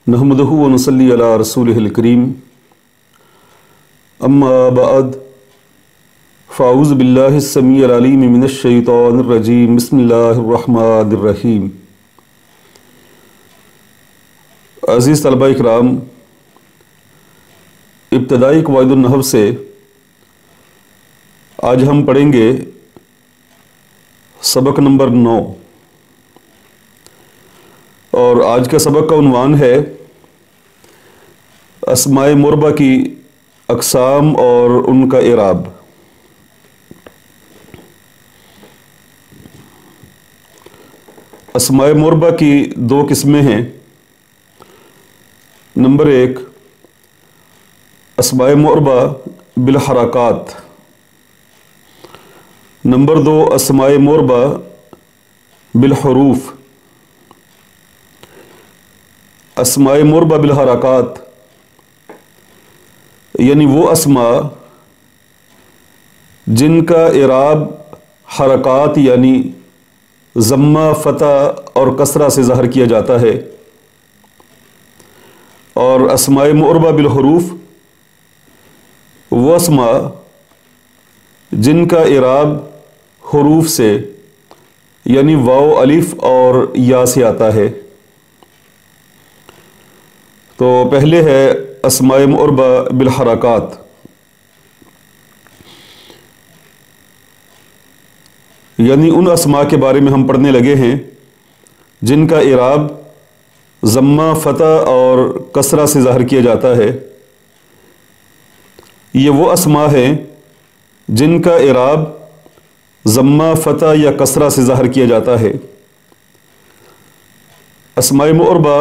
नहमदुहु व नसल्ली अला रसूलिहिल करीम अम्मा बाद फ़ाऊज़ु बिल्लाहिस समीइल अलीम मिनश शैतानिर रजीम बिस्मिल्लाहिर रहमानिर रहीम। अज़ीज़ तलबा इकराम, इब्तदाई क़वाइदुन नहव से आज हम पढ़ेंगे सबक नंबर 9 और आज का सबक का उन्वान है अस्माए मुरबा की अक़साम और उनका इराब। अस्माए मुरबा की दो किस्में हैं। नंबर 1 अस्माए मुरबा बिल हरकात, नंबर 2 अस्माए मुरबा बिल हुरूफ। अस्माए मुरबा बिल हरकात यानी वो अस्मा जिनका इराब हरकात यानी ज़म्मा, फ़तह और कसरा से ज़ाहिर किया जाता है, और अस्माए मुरबा बिल हुरूफ वो अस्मा जिनका इराब हुरूफ से यानी वाव, अलिफ और या से आता है। तो पहले है अस्माए मुरबा बिल हरकात। यानी उन अस्मा के बारे में हम पढ़ने लगे हैं जिनका इराब ज़म्मा, फ़तह और कसरा से ज़ाहिर किया जाता है। ये वो अस्मा हैं जिनका इराब ज़म्मा, फ़तह या कसरा से ज़ाहिर किया जाता है। अस्माए मुरबा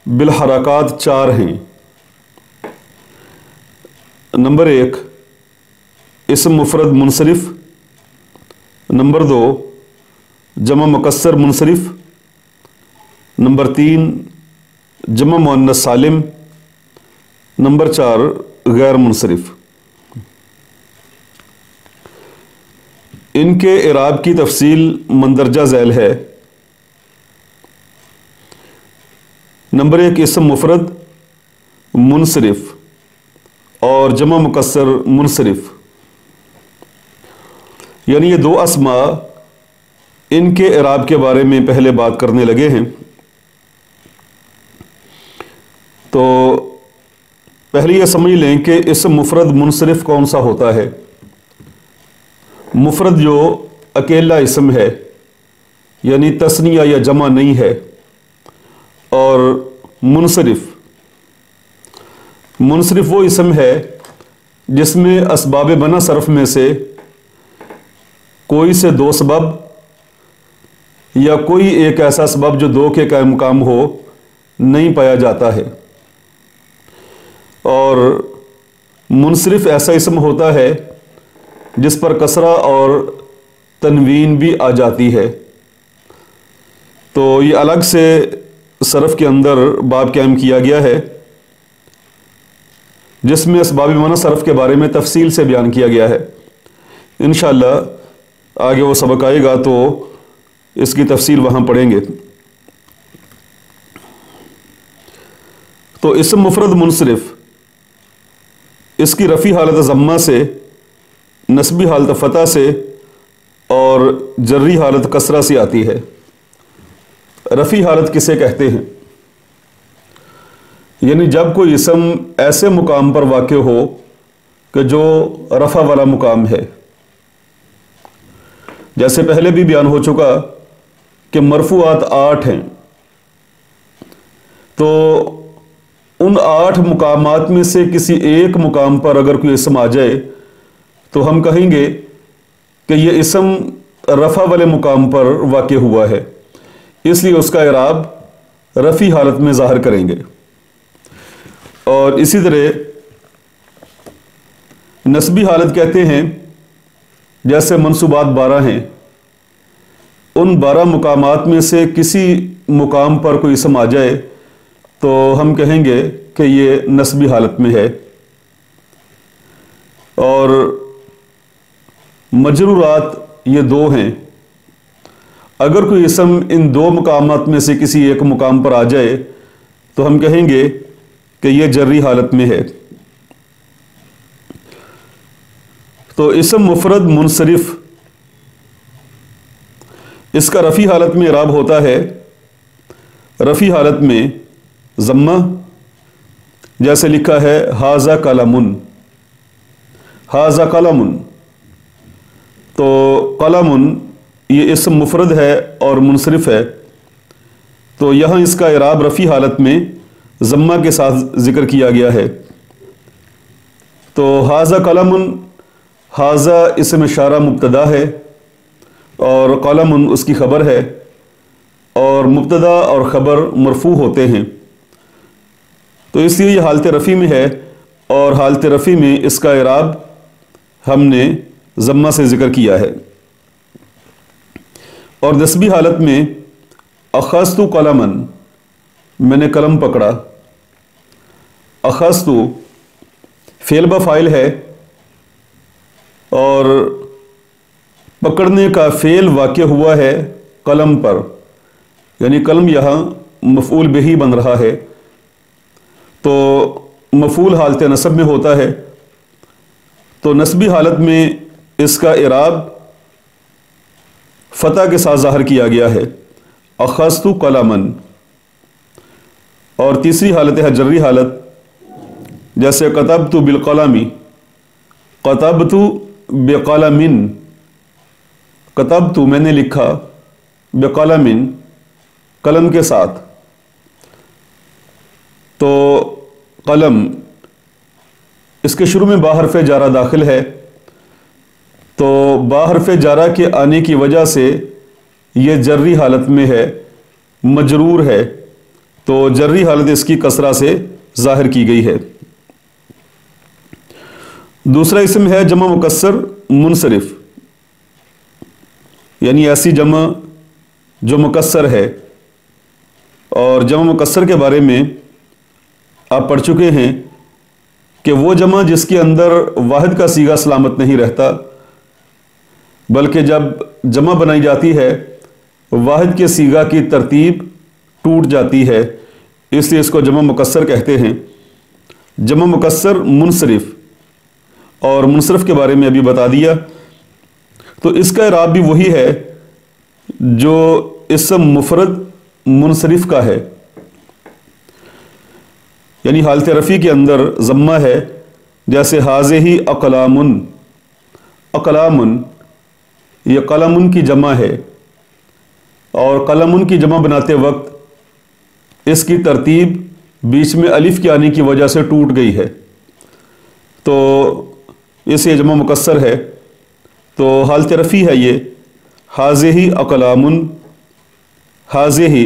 बिल हरकात 4 हैं। नंबर 1 इस्म मुफ़रद मुनसरिफ, नंबर 2 जमा मुकस्सर मुनसरिफ, नंबर 3 जमा मुअन्नस सालिम, नंबर 4 गैर मुनसरिफ। इनके इराब की तफसील मंदरजा झैल है। नंबर 1 इस्म मुफ़रद मुनसरिफ और जमा मुकस्सर मुनसरिफ, यानी ये दो अस्मा, इनके इराब के बारे में पहले बात करने लगे हैं। तो पहले ये समझ लें कि इस्म मुफ़रद मुनसरिफ कौन सा होता है। मुफ़रद जो अकेला इस्म है यानी तस्निया या जमा नहीं है, और मुनसरिफ वो इस्म है जिसमें असबाब बना सरफ में से कोई से दो सबब या कोई एक ऐसा सबब जो दो के कायम मुकाम हो नहीं पाया जाता है। और मुनसरिफ ऐसा इस्म होता है जिस पर कसरा और तनवीन भी आ जाती है। तो ये अलग से सरफ के अंदर बाब कायम किया गया है जिसमें असबाब मना सरफ के बारे में तफसील से बयान किया गया है। इंशाअल्लाह आगे वो सबक आएगा तो इसकी तफसील वहाँ पढ़ेंगे। तो इस्म मुफ़रद मुनसरिफ, इसकी रफ़ी हालत ज़म्मा से, नस्बी हालत फ़तह से और जर्री हालत कसरा से आती है। रफ़ी हालत किसे कहते हैं? यानी जब कोई इस्म ऐसे मुकाम पर वाक़ हो कि जो रफ़ा वाला मुकाम है। जैसे पहले भी बयान हो चुका कि मरफ़ूआत 8 हैं, तो उन 8 मुकामात में से किसी एक मुकाम पर अगर कोई इस्म आ जाए तो हम कहेंगे कि ये इस्म रफ़ा वाले मुकाम पर वाक़ हुआ है, इसलिए उसका इराब रफ़ी हालत में ज़ाहिर करेंगे। और इसी तरह नस्बी हालत कहते हैं, जैसे मंसूबात 12 हैं, उन 12 मुकामात में से किसी मुकाम पर कोई इस्म आ जाए तो हम कहेंगे कि ये नस्बी हालत में है। और मजरूरात ये 2 हैं। अगर कोई इस्म इन 2 मुकामात में से किसी एक मुकाम पर आ जाए تو ہم کہیں گے کہ یہ جری حالت میں ہے۔ تو اسم مفرد منصرف، اس کا رفع حالت میں اعراب ہوتا ہے، رفع حالت میں ضمہ، جیسے لکھا ہے ھذا قلم، ھذا قلم۔ تو قلم یہ اسم مفرد ہے اور منصرف ہے، تو یہاں اس کا اعراب رفع حالت میں ضمہ کے ساتھ ذکر کیا گیا ہے۔ تو ھذا قلم، ھذا اسم اشارہ مبتدا ہے اور قلم اس کی خبر ہے، اور مبتدا اور خبر مرفوع ہوتے ہیں، تو اس لیے یہ حالت رفع میں ہے، اور حالت رفع میں اس کا اعراب ہم نے ضمہ سے ذکر کیا ہے۔ اور نسبی حالت میں اخذت قلما، میں نے قلم پکڑا، اخذت فعل بفاعل ہے، اور پکڑنے کا فعل واقع ہوا ہے قلم پر، یعنی قلم یہاں مفعول بہ بن رہا ہے، تو مفعول حالت نصب میں ہوتا ہے، تو نسبی حالت میں اس کا اعراب فتح کے ساتھ ظاہر کیا گیا ہے، اخذت قلما۔ اور تیسری حالت ہے جری حالت، جیسے کتبت بالقلم، کتبت بقلم، کتبت میں نے لکھا، بقلم قلم کے ساتھ۔ تو قلم اس کے شروع میں با حرف جارہ داخل ہے، تو با حرف جارہ کے آنے کی وجہ سے یہ جری حالت میں ہے، مجرور ہے، تو جری حالت اس کی کسرہ سے ظاہر کی گئی ہے۔ دوسرا اسم ہے جمع مکسر منصرف، یعنی ایسی جمع جو مکسر ہے، اور جمع مکسر کے بارے میں آپ پڑھ چکے ہیں کہ وہ جمع جس کے اندر واحد کا صیغہ سلامت نہیں رہتا، بلکہ جب جمع بنائی جاتی ہے واحد کے صیغہ کی ترتیب ٹوٹ جاتی ہے، اس لیے اس کو جمع مکسر کہتے ہیں۔ جمع مکسر منصرف، اور منصرف کے بارے میں ابھی بتا دیا، تو اس کا اعراب بھی وہی ہے جو اسم مفرد منصرف کا ہے، یعنی حالت رفع کے اندر ضمہ ہے، جیسے ھذہ اقلام، اقلام یہ قلم کی جمع ہے، اور قلم کی جمع بناتے وقت اس کی ترتیب بیچ میں الف کے آنے کی وجہ سے ٹوٹ گئی ہے، تو اس یہ جمع مکسر ہے، تو حالت رفع ہے یہ، ھذہ اقلام، ھذہ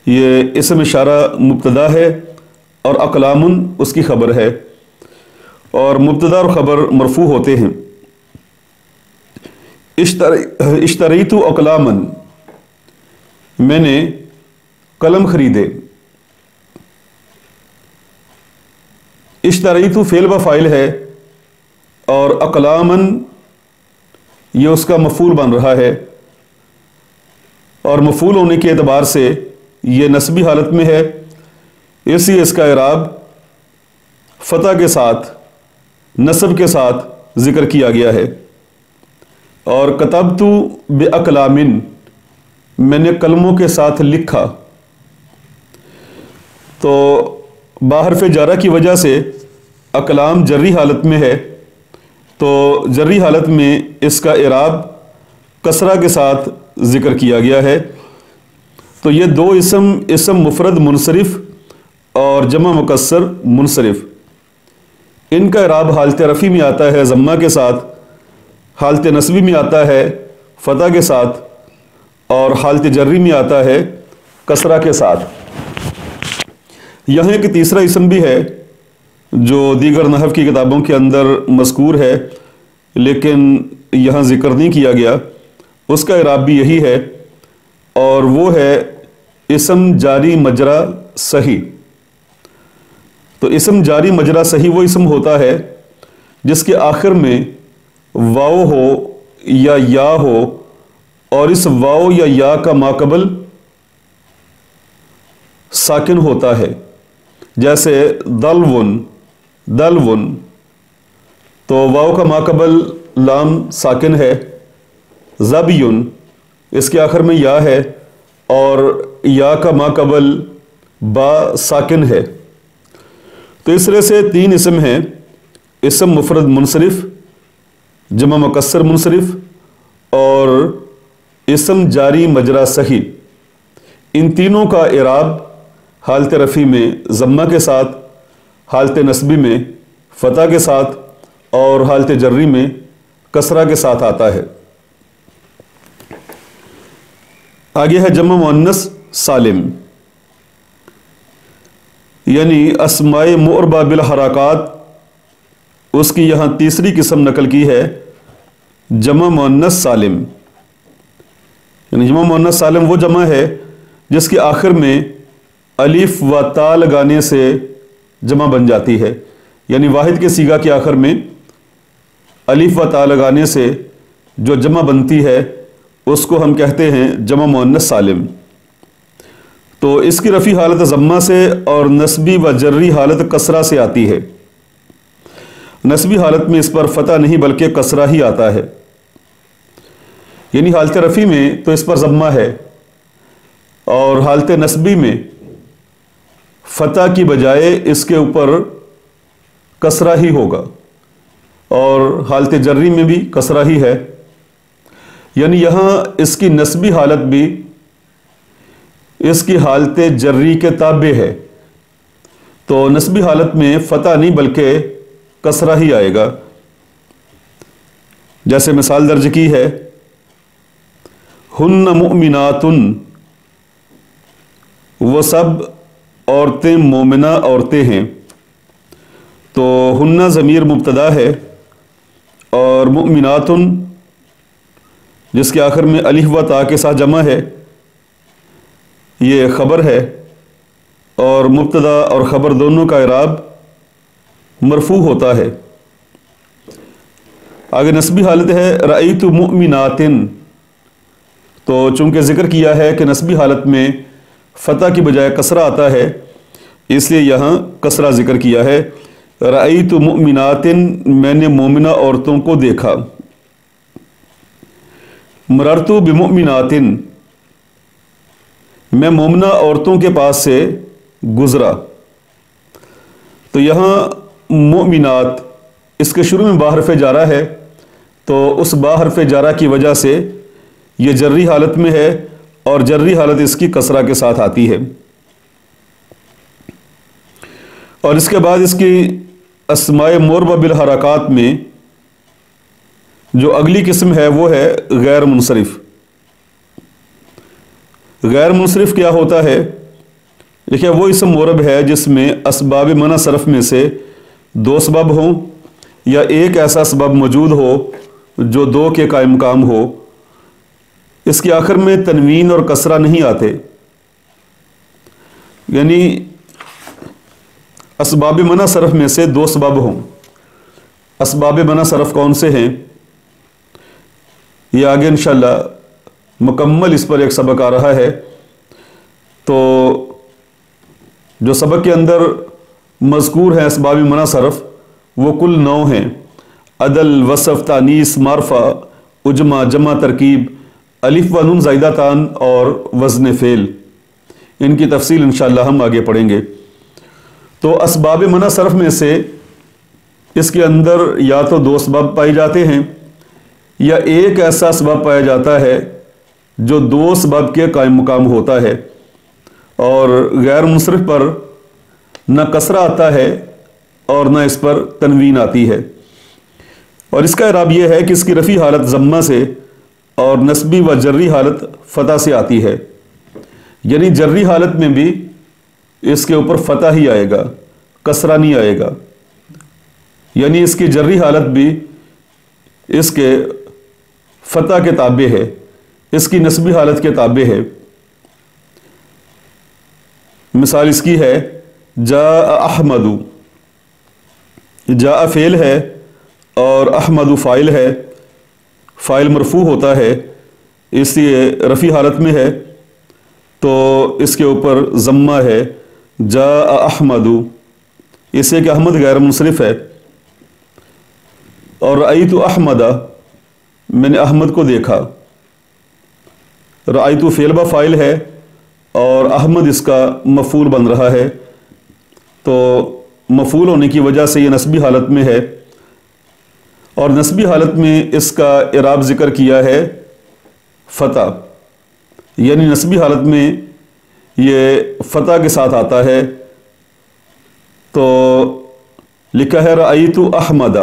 یہ اسم اشارہ مبتدا ہے اور اقلام اس کی خبر ہے، اور مبتدا اور خبر مرفوع ہوتے ہیں۔ اشتریت اقلاما، میں نے قلم خریدے، اشتریت فعل بفاعل ہے، اور اقلاما یہ اس کا مفعول بن رہا ہے، اور مفعول ہونے کے اعتبار سے یہ نسبی حالت میں ہے، اس لیے اس کا اعراب فتح کے ساتھ نصب کے ساتھ ذکر کیا گیا ہے۔ اور کتبت باقلام، میں نے قلموں کے ساتھ لکھا، تو با حرف جارہ کی وجہ سے اقلام جری حالت میں ہے، تو جری حالت میں اس کا اعراب کسرہ کے ساتھ ذکر کیا گیا ہے۔ تو یہ دو اسم مفرد منصرف اور جمع مکسر منصرف، ان کا اعراب حالت رفع میں آتا ہے ضمہ کے ساتھ، حالت نصبی میں آتا ہے فتح کے ساتھ، اور حالت جری میں آتا ہے کسرہ کے ساتھ۔ یہاں ایک تیسرا اسم بھی ہے جو دیگر نحو کی کتابوں کے اندر مذکور ہے لیکن یہاں ذکر نہیں کیا گیا، اس کا اعراب بھی یہی ہے، اور وہ ہے اسم جاری مجرا صحیح۔ تو اسم جاری مجرا صحیح وہ اسم ہوتا ہے جس کے آخر میں واو ہو یا یا ہو، اور اس واو یا یا کا ماقبل साकिन होता है, जैसे दलवन दलवन, तो वाव का माकबल लाम साकिन है। ज़बियुन, इसके आखिर में या है और या का माकबल बा साकिन है। तो इस तरह से 3 इसम हैं, इसम मुफरद मुनसरिफ, जमा मुकस्सर मुनसरिफ और इसम जारी मजरा सही। इन तीनों का इराब हालत रफ़ी में ज़म्मा के साथ, हालत नस्बी में फ़तह के साथ और हालत जर्री में कसरा के साथ आता है। आगे है जमा मुअन्नस सालिम, यानी अस्माए मुअरबा बिल हरकात, उसकी यहाँ तीसरी किस्म नकल की है, जमा मुअन्नस सालिम। यानी जमा मुअन्नस सालिम वो जमा है जिसके आखिर में अलिफ व ता लगाने से जमा बन जाती है। यानी वाहिद के सीगा के आखिर में अलिफ व ता लगाने से जो जमा बनती है उसको हम कहते हैं जमा मुअन्नस सालिम। तो इसकी रफ़ी हालत ज़म्मा से और नस्बी व जर्री हालत कसरा से आती है। नस्बी हालत में इस पर फ़तह नहीं बल्कि कसरा ही आता है। यानी हालत रफ़ी में तो इस पर ज़म्मा है और हालत नस्बी में फ़तह की बजाय इसके ऊपर कसरा ही होगा और हालत जर्री में भी कसरा ही है। यानी यहाँ इसकी नस्बी हालत भी इसकी हालत जर्री के ताबे है। तो नस्बी हालत में फ़तह नहीं बल्कि कसरा ही आएगा। जैसे मिसाल दर्ज की है, हुन्ना मुमिनातुन, वो सब औरतें मोमिना औरतें हैं। तो हुन्ना ज़मीर मुब्तदा है और मुमिनातुन जिसके आखिर में अलिफ व ता के साथ जमा है, ये ख़बर है और मुब्तदा और ख़बर दोनों का इराब मरफू होता है। आगे नस्बी हालत है रअयतु मुमिनातिन। तो चूँकि ज़िक्र किया है कि नस्बी हालत में फ़तह की बजाय कसरा आता है, इसलिए यहाँ कसरा ज़िक्र किया है। रअयतु मुमिनातिन, मैंने मोमिना औरतों को देखा। मररतु बिमुमिनातिन, मैं मोमिना औरतों के पास से गुज़रा। तो यहाँ मुमिनात, इसके शुरू में बा हर्फ़ जारा है, तो उस बा हर्फ़ जारा की वजह से ये जर्री हालत में है और जर्री हालत इसकी कसरा के साथ आती है। और इसके बाद इसकी अस्माए मुअरबा बिल हरकात में जो अगली किस्म है वो है गैर मुनसरिफ। गैर मुनसरिफ क्या होता है? देखिए, वो इसम मुअरब है जिसमें असबाब मना सरफ में से 2 सबब हों या एक ऐसा सबब मौजूद हो जो 2 के कायम मकाम हो। इसके आखिर में तनवीन और कसरा नहीं आते। यानी असबाब मना सरफ में से 2 सबब हों। असबाब मना सरफ कौन से हैं, ये आगे इंशाअल्लाह मुकम्मल इस पर एक सबक आ रहा है। तो जो सबक के अंदर मज़कूर हैं असबाब मना सरफ, वो कुल 9 हैं। अदल, वसफ़, तानीस, मारफा, उजमा, जमा, तरकीब, अलिफ व नून ज़ाइदातान और वज़न फ़ेल। इनकी तफसील इंशाअल्लाह हम आगे पढ़ेंगे। तो असबाब मना सरफ में से इसके अंदर या तो 2 सबब पाए जाते हैं या एक ऐसा सबब पाया जाता है जो 2 सबब के कायम मुकाम होता है। और गैर मुनसरिफ पर न कसरा आता है और न इस पर तनवीन आती है। और इसका इराब यह है कि इसकी रफ़ी हालत ज़म्मा से और नस्बी व जर्री हालत फ़तह से आती है। यानी जर्री हालत में भी इसके ऊपर फ़तह ही आएगा, कसरा नहीं आएगा। यानी इसकी जर्री हालत भी इसके फ़तह के ताबे है, इसकी नस्बी हालत के ताबे है। मिसाल इसकी है जा अहमदु, जा फ़ेल है और अहमदु फ़ाइल है। फ़ाइल मरफू होता है, इसलिए रफ़ी हालत में है। تو اس کے اوپر ضمہ ہے جاء احمد، اسے کہ احمد غیر منصرف ہے، اور رأیت احمد، میں نے احمد کو دیکھا، رأیت فعل با فاعل ہے اور احمد اس کا مفعول بن رہا ہے، تو مفعول ہونے کی وجہ سے یہ نسبی حالت میں ہے، اور نسبی حالت میں اس کا اعراب ذکر کیا ہے فتح، یعنی نسبی حالت میں یہ فتح کے ساتھ آتا ہے، تو لکھا ہے رأیت احمد،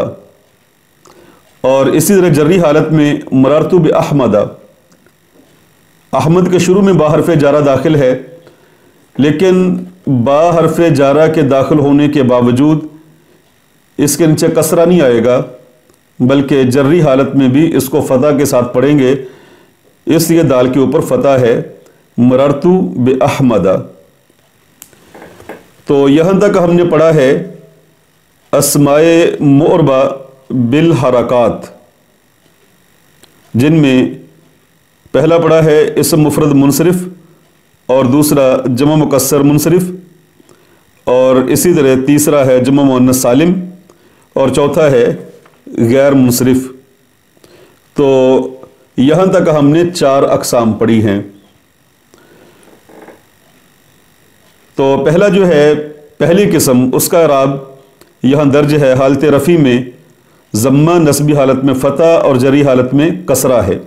اور اسی طرح جری حالت میں مررت باحمد، احمد کے شروع میں با حرف جارہ داخل ہے، لیکن با حرف جارہ کے داخل ہونے کے باوجود اس کے نیچے کسرہ نہیں آئے گا، بلکہ جری حالت میں بھی اس کو فتح کے ساتھ پڑھیں گے، اس لیے دال کے اوپر فتح ہے مررت باحمد۔ تو یہاں تک ہم نے پڑھا ہے اسماء معربہ بالحرکات، جن میں پہلا پڑھا ہے اسم مفرد منصرف، اور دوسرا جمع مکسر منصرف، اور اسی طرح تیسرا ہے جمع مؤنث سالم، اور چوتھا ہے غیر منصرف۔ تو یہاں تک ہم نے 4 اقسام پڑھی ہیں۔ تو پہلا جو ہے پہلی قسم، اس کا اعراب یہاں درج ہے حالت رفع میں ضمہ، نسبی حالت میں فتح اور جری حالت میں کسرہ ہے،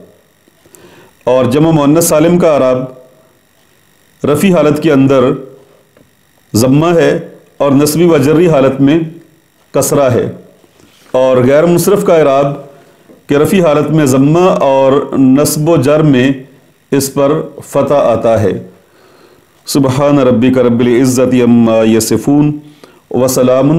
اور جمع مؤنث سالم کا اعراب رفع حالت کے اندر ضمہ ہے اور نسبی و جری حالت میں کسرہ ہے، اور غیر منصرف کا اعراب کہ رفع حالت میں ضمہ اور نصب و جر میں اس پر فتح آتا ہے۔ سبحان ربک رب العزت عما یصفون وسلام